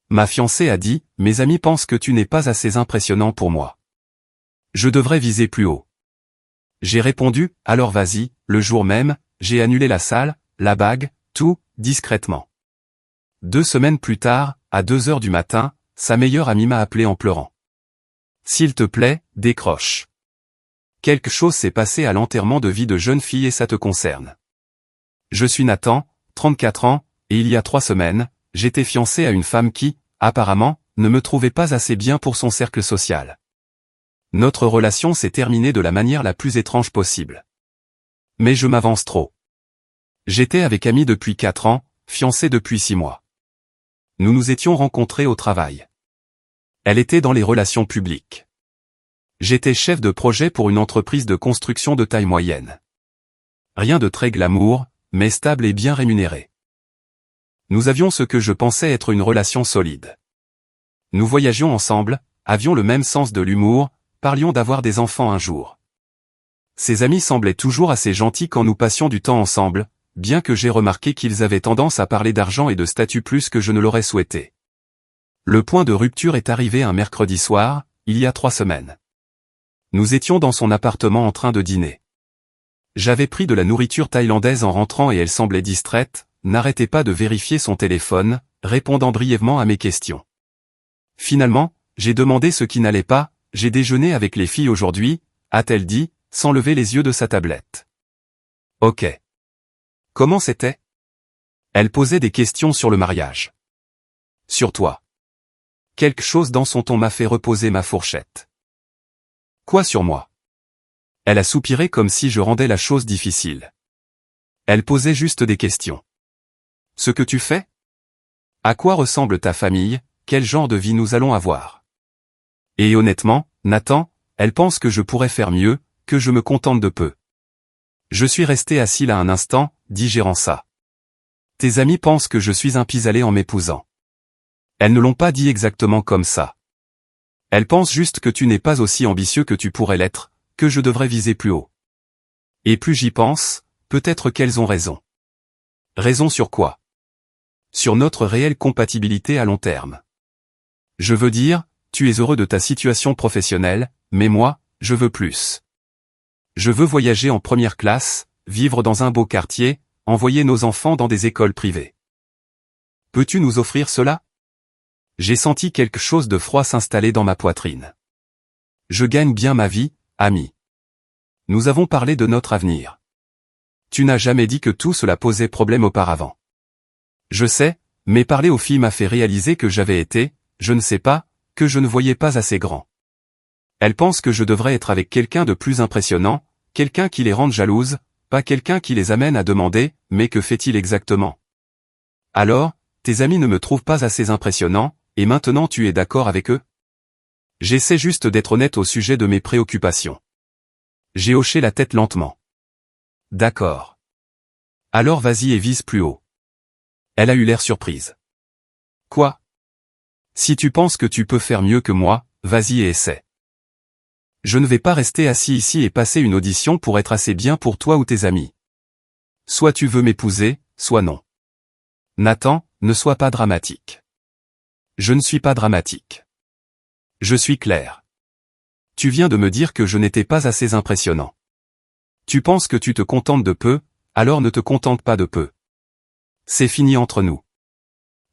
Ma fiancée a dit, mes amis pensent que tu n'es pas assez impressionnant pour moi. Je devrais viser plus haut. J'ai répondu, alors vas-y, le jour même, j'ai annulé la salle, la bague, tout, discrètement. 2 semaines plus tard, à 2 heures du matin, sa meilleure amie m'a appelé en pleurant. S'il te plaît, décroche. Quelque chose s'est passé à l'enterrement de vie de jeune fille et ça te concerne. Je suis Nathan, 34 ans, et il y a 3 semaines, j'étais fiancé à une femme qui, apparemment, ne me trouvait pas assez bien pour son cercle social. Notre relation s'est terminée de la manière la plus étrange possible. Mais je m'avance trop. J'étais avec Amy depuis 4 ans, fiancé depuis 6 mois. Nous nous étions rencontrés au travail. Elle était dans les relations publiques. J'étais chef de projet pour une entreprise de construction de taille moyenne. Rien de très glamour, mais stable et bien rémunéré. Nous avions ce que je pensais être une relation solide. Nous voyagions ensemble, avions le même sens de l'humour, parlions d'avoir des enfants un jour. Ses amis semblaient toujours assez gentils quand nous passions du temps ensemble, bien que j'ai remarqué qu'ils avaient tendance à parler d'argent et de statut plus que je ne l'aurais souhaité. Le point de rupture est arrivé un mercredi soir, il y a 3 semaines. Nous étions dans son appartement en train de dîner. J'avais pris de la nourriture thaïlandaise en rentrant et elle semblait distraite, n'arrêtait pas de vérifier son téléphone, répondant brièvement à mes questions. Finalement, j'ai demandé ce qui n'allait pas. J'ai déjeuné avec les filles aujourd'hui, a-t-elle dit, sans lever les yeux de sa tablette. Ok. Comment c'était? Elle posait des questions sur le mariage. Sur toi. Quelque chose dans son ton m'a fait reposer ma fourchette. Quoi sur moi? Elle a soupiré comme si je rendais la chose difficile. Elle posait juste des questions. Ce que tu fais? À quoi ressemble ta famille? Quel genre de vie nous allons avoir? Et honnêtement, Nathan, elle pense que je pourrais faire mieux, que je me contente de peu. Je suis resté assis là un instant, digérant ça. Tes amis pensent que je suis un pis-aller en m'épousant. Elles ne l'ont pas dit exactement comme ça. Elles pensent juste que tu n'es pas aussi ambitieux que tu pourrais l'être, que je devrais viser plus haut. Et plus j'y pense, peut-être qu'elles ont raison. Raison sur quoi? Sur notre réelle compatibilité à long terme. Je veux dire, tu es heureux de ta situation professionnelle, mais moi, je veux plus. Je veux voyager en première classe, vivre dans un beau quartier, envoyer nos enfants dans des écoles privées. Peux-tu nous offrir cela? J'ai senti quelque chose de froid s'installer dans ma poitrine. Je gagne bien ma vie, ami. Nous avons parlé de notre avenir. Tu n'as jamais dit que tout cela posait problème auparavant. Je sais, mais parler aux filles m'a fait réaliser que j'avais été, je ne sais pas, que je ne voyais pas assez grand. Elles pensent que je devrais être avec quelqu'un de plus impressionnant, quelqu'un qui les rende jalouses, pas quelqu'un qui les amène à demander, mais que fait-il exactement? Alors, tes amis ne me trouvent pas assez impressionnant, et maintenant tu es d'accord avec eux? J'essaie juste d'être honnête au sujet de mes préoccupations. J'ai hoché la tête lentement. D'accord. Alors vas-y et vise plus haut. Elle a eu l'air surprise. Quoi? Si tu penses que tu peux faire mieux que moi, vas-y et essaie. Je ne vais pas rester assis ici et passer une audition pour être assez bien pour toi ou tes amis. Soit tu veux m'épouser, soit non. Nathan, ne sois pas dramatique. Je ne suis pas dramatique. Je suis clair. Tu viens de me dire que je n'étais pas assez impressionnant. Tu penses que tu te contentes de peu, alors ne te contente pas de peu. C'est fini entre nous.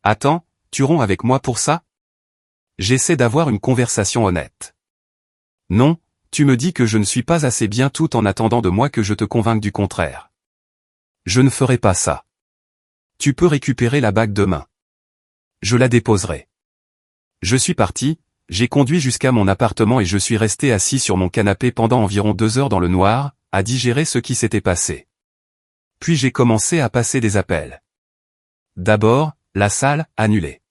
Attends, tu romps avec moi pour ça? J'essaie d'avoir une conversation honnête. Non, tu me dis que je ne suis pas assez bien tout en attendant de moi que je te convainque du contraire. Je ne ferai pas ça. Tu peux récupérer la bague demain. Je la déposerai. Je suis parti, j'ai conduit jusqu'à mon appartement et je suis resté assis sur mon canapé pendant environ 2 heures dans le noir, à digérer ce qui s'était passé. Puis j'ai commencé à passer des appels. D'abord, la salle, annulée.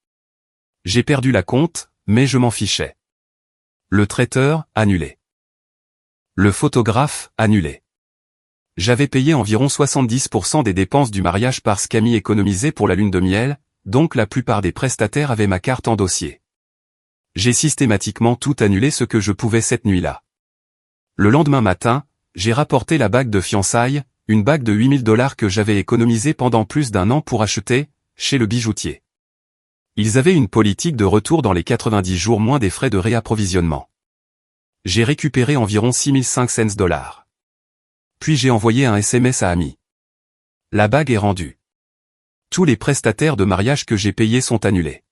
J'ai perdu la compte, mais je m'en fichais. Le traiteur, annulé. Le photographe, annulé. J'avais payé environ 70% des dépenses du mariage parce qu'Amy économisait pour la lune de miel, donc la plupart des prestataires avaient ma carte en dossier. J'ai systématiquement tout annulé ce que je pouvais cette nuit-là. Le lendemain matin, j'ai rapporté la bague de fiançailles, une bague de $8000 que j'avais économisée pendant plus d'1 an pour acheter, chez le bijoutier. Ils avaient une politique de retour dans les 90 jours moins des frais de réapprovisionnement. J'ai récupéré environ 6500 $. Puis j'ai envoyé un SMS à Ami. La bague est rendue. Tous les prestataires de mariage que j'ai payés sont annulés.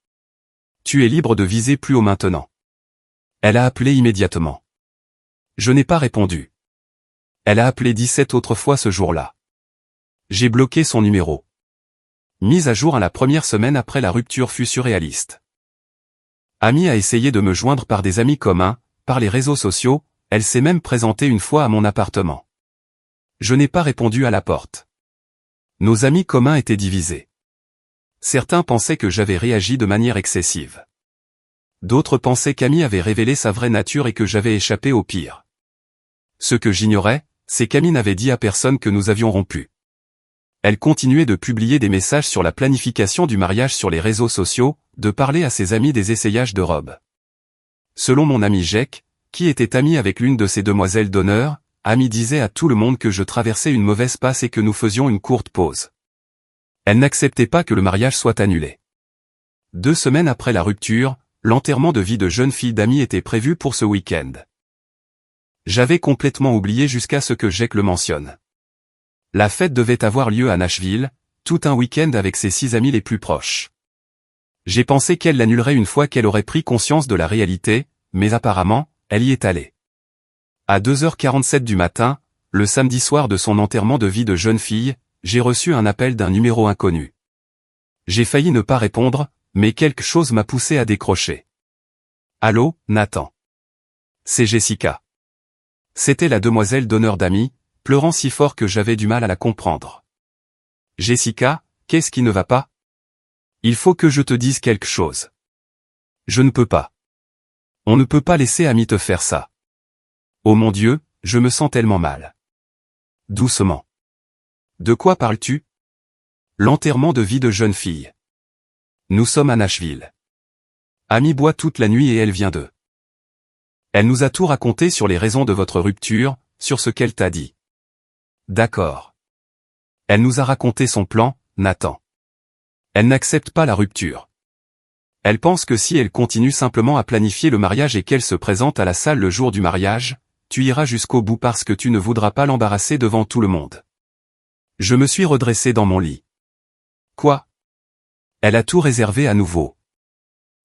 Tu es libre de viser plus haut maintenant. Elle a appelé immédiatement. Je n'ai pas répondu. Elle a appelé 17 autres fois ce jour-là. J'ai bloqué son numéro. Mise à jour à la première semaine après la rupture fut surréaliste. Ami a essayé de me joindre par des amis communs, par les réseaux sociaux, elle s'est même présentée une fois à mon appartement. Je n'ai pas répondu à la porte. Nos amis communs étaient divisés. Certains pensaient que j'avais réagi de manière excessive. D'autres pensaient qu'Ami avait révélé sa vraie nature et que j'avais échappé au pire. Ce que j'ignorais, c'est qu'Ami n'avait dit à personne que nous avions rompu. Elle continuait de publier des messages sur la planification du mariage sur les réseaux sociaux, de parler à ses amis des essayages de robes. Selon mon ami Jack, qui était ami avec l'une de ses demoiselles d'honneur, Ami disait à tout le monde que je traversais une mauvaise passe et que nous faisions une courte pause. Elle n'acceptait pas que le mariage soit annulé. 2 semaines après la rupture, l'enterrement de vie de jeune fille d'Ami était prévu pour ce week-end. J'avais complètement oublié jusqu'à ce que Jack le mentionne. La fête devait avoir lieu à Nashville, tout un week-end avec ses 6 amis les plus proches. J'ai pensé qu'elle l'annulerait une fois qu'elle aurait pris conscience de la réalité, mais apparemment, elle y est allée. À 2h47 du matin, le samedi soir de son enterrement de vie de jeune fille, j'ai reçu un appel d'un numéro inconnu. J'ai failli ne pas répondre, mais quelque chose m'a poussé à décrocher. Allô, Nathan. C'est Jessica. C'était la demoiselle d'honneur d'Ami, pleurant si fort que j'avais du mal à la comprendre. Jessica, qu'est-ce qui ne va pas? Il faut que je te dise quelque chose. Je ne peux pas. On ne peut pas laisser Ami te faire ça. Oh mon Dieu, je me sens tellement mal. Doucement. De quoi parles-tu? L'enterrement de vie de jeune fille. Nous sommes à Nashville. Ami boit toute la nuit et elle vient d'eux. Elle nous a tout raconté sur les raisons de votre rupture, sur ce qu'elle t'a dit. D'accord. Elle nous a raconté son plan, Nathan. Elle n'accepte pas la rupture. Elle pense que si elle continue simplement à planifier le mariage et qu'elle se présente à la salle le jour du mariage, tu iras jusqu'au bout parce que tu ne voudras pas l'embarrasser devant tout le monde. Je me suis redressé dans mon lit. Quoi? Elle a tout réservé à nouveau.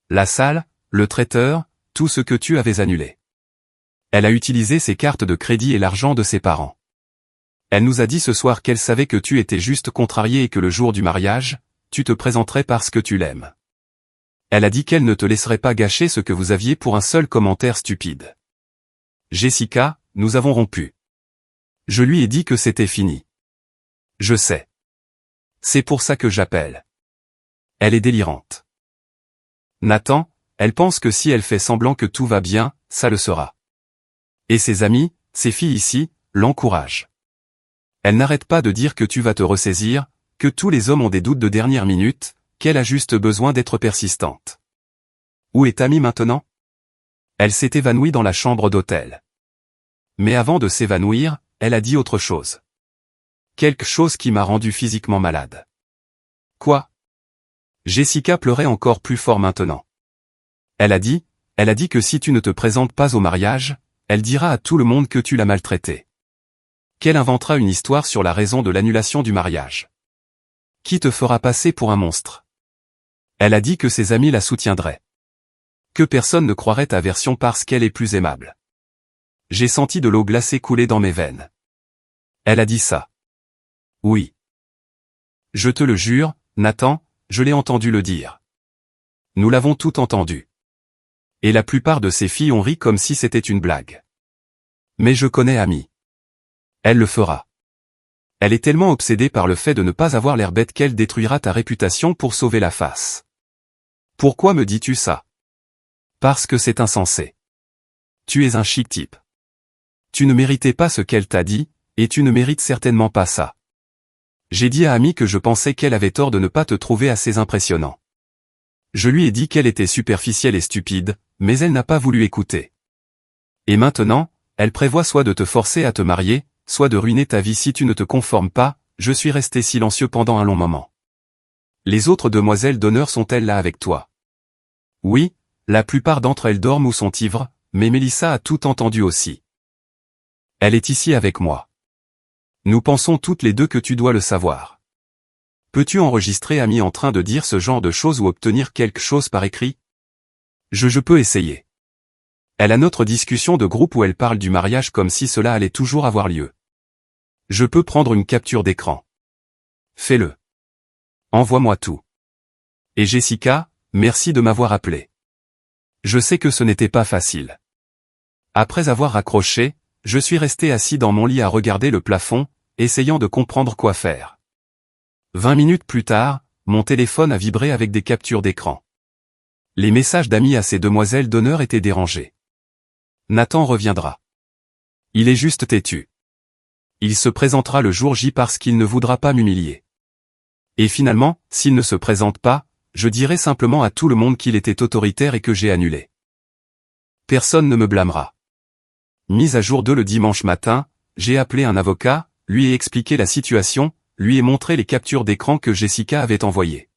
La salle, le traiteur, tout ce que tu avais annulé. Elle a utilisé ses cartes de crédit et l'argent de ses parents. Elle nous a dit ce soir qu'elle savait que tu étais juste contrarié et que le jour du mariage, tu te présenterais parce que tu l'aimes. Elle a dit qu'elle ne te laisserait pas gâcher ce que vous aviez pour un seul commentaire stupide. Jessica, nous avons rompu. Je lui ai dit que c'était fini. Je sais. C'est pour ça que j'appelle. Elle est délirante. Nathan, elle pense que si elle fait semblant que tout va bien, ça le sera. Et ses amis, ses filles ici, l'encouragent. Elle n'arrête pas de dire que tu vas te ressaisir, que tous les hommes ont des doutes de dernière minute, qu'elle a juste besoin d'être persistante. Où est Ami maintenant? Elle s'est évanouie dans la chambre d'hôtel. Mais avant de s'évanouir, elle a dit autre chose. Quelque chose qui m'a rendu physiquement malade. Quoi? Jessica pleurait encore plus fort maintenant. Elle a dit que si tu ne te présentes pas au mariage, elle dira à tout le monde que tu l'as maltraité. Qu'elle inventera une histoire sur la raison de l'annulation du mariage. Qui te fera passer pour un monstre? Elle a dit que ses amis la soutiendraient. Que personne ne croirait ta version parce qu'elle est plus aimable. J'ai senti de l'eau glacée couler dans mes veines. Elle a dit ça. Oui. Je te le jure, Nathan, je l'ai entendu le dire. Nous l'avons tout entendu. Et la plupart de ses filles ont ri comme si c'était une blague. Mais je connais Ami. Elle le fera. Elle est tellement obsédée par le fait de ne pas avoir l'air bête qu'elle détruira ta réputation pour sauver la face. Pourquoi me dis-tu ça? Parce que c'est insensé. Tu es un chic type. Tu ne méritais pas ce qu'elle t'a dit, et tu ne mérites certainement pas ça. J'ai dit à Ami que je pensais qu'elle avait tort de ne pas te trouver assez impressionnant. Je lui ai dit qu'elle était superficielle et stupide, mais elle n'a pas voulu écouter. Et maintenant, elle prévoit soit de te forcer à te marier, soit de ruiner ta vie si tu ne te conformes pas. Je suis resté silencieux pendant un long moment. Les autres demoiselles d'honneur sont-elles là avec toi? Oui, la plupart d'entre elles dorment ou sont ivres, mais Mélissa a tout entendu aussi. Elle est ici avec moi. Nous pensons toutes les deux que tu dois le savoir. Peux-tu enregistrer Amy en train de dire ce genre de choses ou obtenir quelque chose par écrit? Je peux essayer. Elle a notre discussion de groupe où elle parle du mariage comme si cela allait toujours avoir lieu. Je peux prendre une capture d'écran. Fais-le. Envoie-moi tout. Et Jessica, merci de m'avoir appelé. Je sais que ce n'était pas facile. Après avoir raccroché, je suis resté assis dans mon lit à regarder le plafond, essayant de comprendre quoi faire. 20 minutes plus tard, mon téléphone a vibré avec des captures d'écran. Les messages d'Amy à ces demoiselles d'honneur étaient dérangés. Nathan reviendra. Il est juste têtu. Il se présentera le jour J parce qu'il ne voudra pas m'humilier. Et finalement, s'il ne se présente pas, je dirai simplement à tout le monde qu'il était autoritaire et que j'ai annulé. Personne ne me blâmera. Mise à jour 2 le dimanche matin, j'ai appelé un avocat, lui ai expliqué la situation, lui ai montré les captures d'écran que Jessica avait envoyées.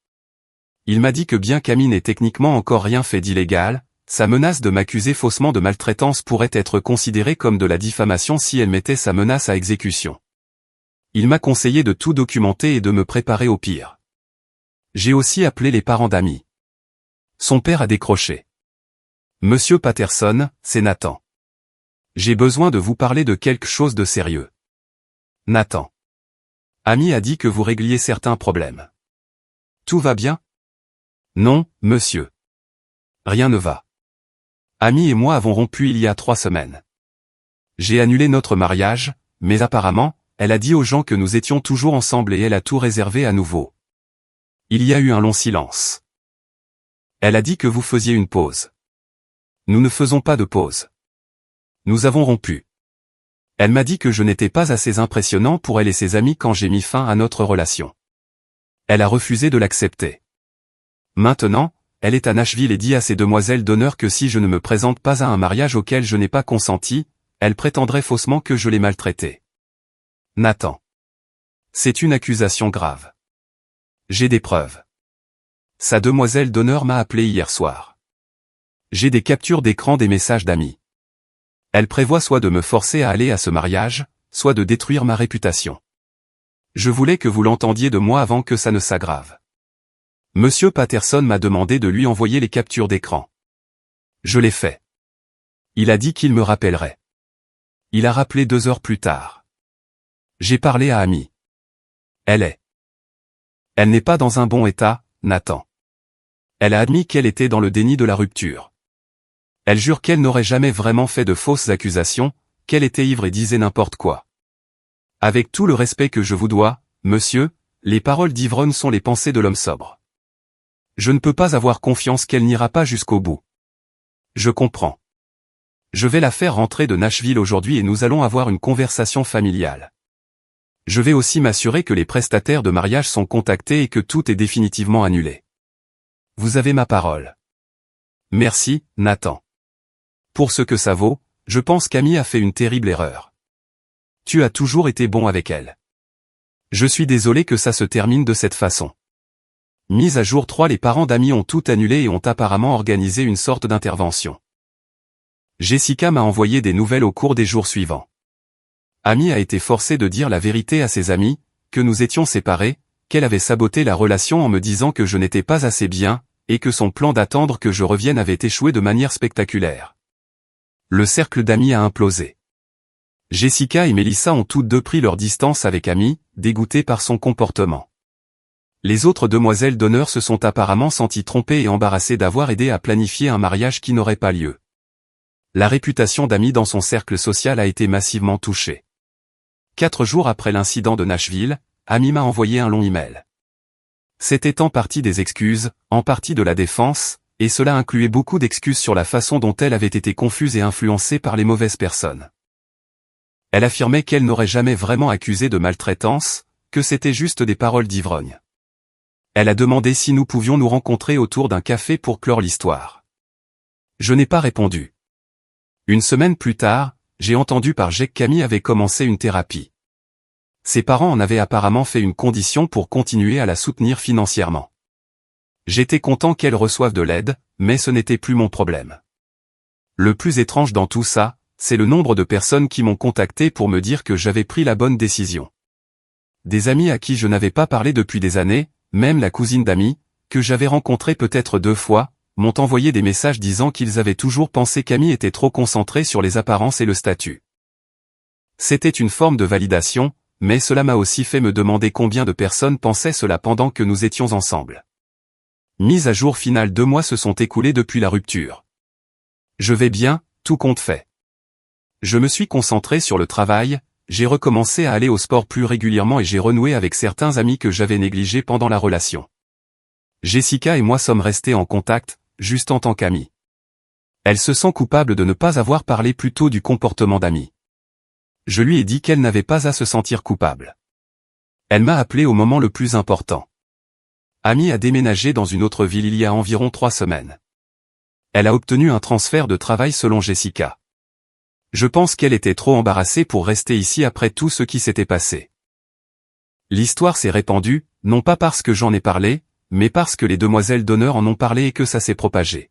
Il m'a dit que bien qu'Amy n'ait techniquement encore rien fait d'illégal, sa menace de m'accuser faussement de maltraitance pourrait être considérée comme de la diffamation si elle mettait sa menace à exécution. Il m'a conseillé de tout documenter et de me préparer au pire. J'ai aussi appelé les parents d'Amy. Son père a décroché. Monsieur Patterson, c'est Nathan. J'ai besoin de vous parler de quelque chose de sérieux. Nathan. Amy a dit que vous régliez certains problèmes. Tout va bien? Non, monsieur. Rien ne va. Amy et moi avons rompu il y a 3 semaines. J'ai annulé notre mariage, mais apparemment, elle a dit aux gens que nous étions toujours ensemble et elle a tout réservé à nouveau. Il y a eu un long silence. Elle a dit que vous faisiez une pause. Nous ne faisons pas de pause. Nous avons rompu. Elle m'a dit que je n'étais pas assez impressionnant pour elle et ses amis quand j'ai mis fin à notre relation. Elle a refusé de l'accepter. Maintenant, elle est à Nashville et dit à ces demoiselles d'honneur que si je ne me présente pas à un mariage auquel je n'ai pas consenti, elle prétendrait faussement que je l'ai maltraitée. Nathan. C'est une accusation grave. J'ai des preuves. Sa demoiselle d'honneur m'a appelé hier soir. J'ai des captures d'écran des messages d'Amy. Elle prévoit soit de me forcer à aller à ce mariage, soit de détruire ma réputation. Je voulais que vous l'entendiez de moi avant que ça ne s'aggrave. Monsieur Patterson m'a demandé de lui envoyer les captures d'écran. Je l'ai fait. Il a dit qu'il me rappellerait. Il a rappelé 2 heures plus tard. J'ai parlé à Amy. Elle n'est pas dans un bon état, Nathan. Elle a admis qu'elle était dans le déni de la rupture. Elle jure qu'elle n'aurait jamais vraiment fait de fausses accusations, qu'elle était ivre et disait n'importe quoi. Avec tout le respect que je vous dois, monsieur, les paroles d'ivrogne sont les pensées de l'homme sobre. Je ne peux pas avoir confiance qu'elle n'ira pas jusqu'au bout. Je comprends. Je vais la faire rentrer de Nashville aujourd'hui et nous allons avoir une conversation familiale. Je vais aussi m'assurer que les prestataires de mariage sont contactés et que tout est définitivement annulé. Vous avez ma parole. Merci, Nathan. Pour ce que ça vaut, je pense qu'Amy a fait une terrible erreur. Tu as toujours été bon avec elle. Je suis désolé que ça se termine de cette façon. Mise à jour 3 les parents d'Amy ont tout annulé et ont apparemment organisé une sorte d'intervention. Jessica m'a envoyé des nouvelles au cours des jours suivants. Amy a été forcée de dire la vérité à ses amis, que nous étions séparés, qu'elle avait saboté la relation en me disant que je n'étais pas assez bien, et que son plan d'attendre que je revienne avait échoué de manière spectaculaire. Le cercle d'Amy a implosé. Jessica et Mélissa ont toutes deux pris leur distance avec Amy, dégoûtées par son comportement. Les autres demoiselles d'honneur se sont apparemment senties trompées et embarrassées d'avoir aidé à planifier un mariage qui n'aurait pas lieu. La réputation d'Amy dans son cercle social a été massivement touchée. 4 jours après l'incident de Nashville, Amy m'a envoyé un long email. C'était en partie des excuses, en partie de la défense, et cela incluait beaucoup d'excuses sur la façon dont elle avait été confuse et influencée par les mauvaises personnes. Elle affirmait qu'elle n'aurait jamais vraiment accusé de maltraitance, que c'était juste des paroles d'ivrogne. Elle a demandé si nous pouvions nous rencontrer autour d'un café pour clore l'histoire. Je n'ai pas répondu. Une semaine plus tard, j'ai entendu par Jake qu'Amy avait commencé une thérapie. Ses parents en avaient apparemment fait une condition pour continuer à la soutenir financièrement. J'étais content qu'elle reçoive de l'aide, mais ce n'était plus mon problème. Le plus étrange dans tout ça, c'est le nombre de personnes qui m'ont contacté pour me dire que j'avais pris la bonne décision. Des amis à qui je n'avais pas parlé depuis des années, même la cousine d'amis, que j'avais rencontrée peut-être 2 fois, m'ont envoyé des messages disant qu'ils avaient toujours pensé qu'Amy était trop concentrée sur les apparences et le statut. C'était une forme de validation, mais cela m'a aussi fait me demander combien de personnes pensaient cela pendant que nous étions ensemble. Mise à jour finale, 2 mois se sont écoulés depuis la rupture. Je vais bien, tout compte fait. Je me suis concentré sur le travail, j'ai recommencé à aller au sport plus régulièrement et j'ai renoué avec certains amis que j'avais négligés pendant la relation. Jessica et moi sommes restés en contact, juste en tant qu'amis. Elle se sent coupable de ne pas avoir parlé plus tôt du comportement d'Amy. Je lui ai dit qu'elle n'avait pas à se sentir coupable. Elle m'a appelé au moment le plus important. Amy a déménagé dans une autre ville il y a environ 3 semaines. Elle a obtenu un transfert de travail selon Jessica. Je pense qu'elle était trop embarrassée pour rester ici après tout ce qui s'était passé. L'histoire s'est répandue, non pas parce que j'en ai parlé, mais parce que les demoiselles d'honneur en ont parlé et que ça s'est propagé.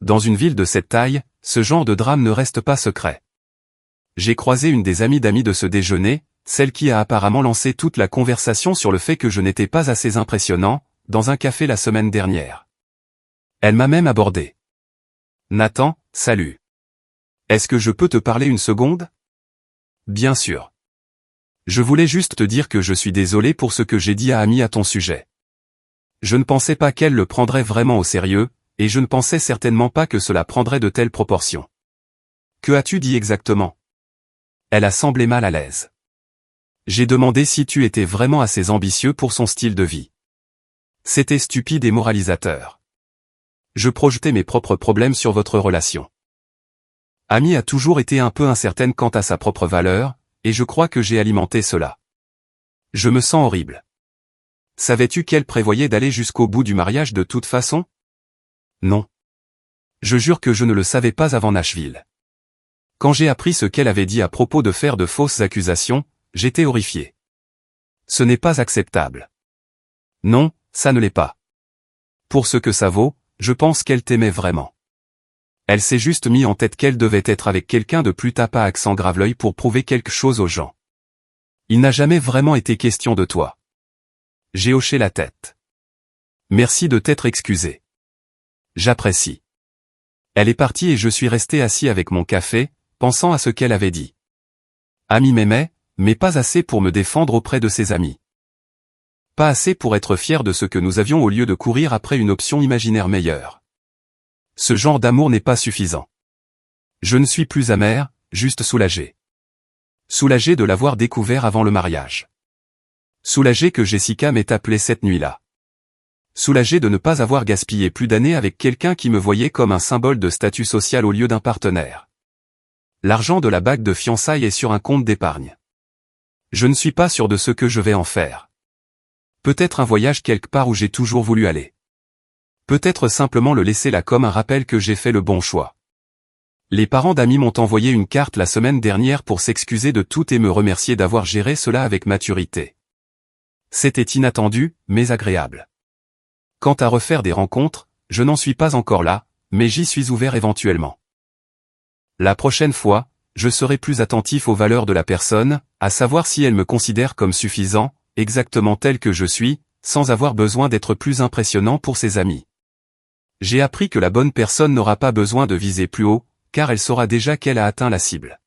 Dans une ville de cette taille, ce genre de drame ne reste pas secret. J'ai croisé une des amies d'amis de ce déjeuner, celle qui a apparemment lancé toute la conversation sur le fait que je n'étais pas assez impressionnant, dans un café la semaine dernière. Elle m'a même abordé. Nathan, salut. Est-ce que je peux te parler une seconde? Bien sûr. Je voulais juste te dire que je suis désolé pour ce que j'ai dit à Amy à ton sujet. Je ne pensais pas qu'elle le prendrait vraiment au sérieux, et je ne pensais certainement pas que cela prendrait de telles proportions. Que as-tu dit exactement? Elle a semblé mal à l'aise. J'ai demandé si tu étais vraiment assez ambitieux pour son style de vie. C'était stupide et moralisateur. Je projetais mes propres problèmes sur votre relation. Amy a toujours été un peu incertaine quant à sa propre valeur, et je crois que j'ai alimenté cela. Je me sens horrible. Savais-tu qu'elle prévoyait d'aller jusqu'au bout du mariage de toute façon? Non. Je jure que je ne le savais pas avant Nashville. Quand j'ai appris ce qu'elle avait dit à propos de faire de fausses accusations, j'étais horrifié. Ce n'est pas acceptable. Non, ça ne l'est pas. Pour ce que ça vaut, je pense qu'elle t'aimait vraiment. Elle s'est juste mis en tête qu'elle devait être avec quelqu'un de plus tape à accent grave l'œil pour prouver quelque chose aux gens. Il n'a jamais vraiment été question de toi. J'ai hoché la tête. Merci de t'être excusé. J'apprécie. Elle est partie et je suis resté assis avec mon café, pensant à ce qu'elle avait dit. Amy m'aimait, mais pas assez pour me défendre auprès de ses amis. Pas assez pour être fier de ce que nous avions au lieu de courir après une option imaginaire meilleure. Ce genre d'amour n'est pas suffisant. Je ne suis plus amer, juste soulagé. Soulagé de l'avoir découvert avant le mariage. Soulagé que Jessica m'ait appelé cette nuit-là. Soulagé de ne pas avoir gaspillé plus d'années avec quelqu'un qui me voyait comme un symbole de statut social au lieu d'un partenaire. L'argent de la bague de fiançailles est sur un compte d'épargne. Je ne suis pas sûr de ce que je vais en faire. Peut-être un voyage quelque part où j'ai toujours voulu aller. Peut-être simplement le laisser là comme un rappel que j'ai fait le bon choix. Les parents d'Amy m'ont envoyé une carte la semaine dernière pour s'excuser de tout et me remercier d'avoir géré cela avec maturité. C'était inattendu, mais agréable. Quant à refaire des rencontres, je n'en suis pas encore là, mais j'y suis ouvert éventuellement. La prochaine fois, je serai plus attentif aux valeurs de la personne, à savoir si elle me considère comme suffisant, exactement tel que je suis, sans avoir besoin d'être plus impressionnant pour ses amis. J'ai appris que la bonne personne n'aura pas besoin de viser plus haut, car elle saura déjà qu'elle a atteint la cible.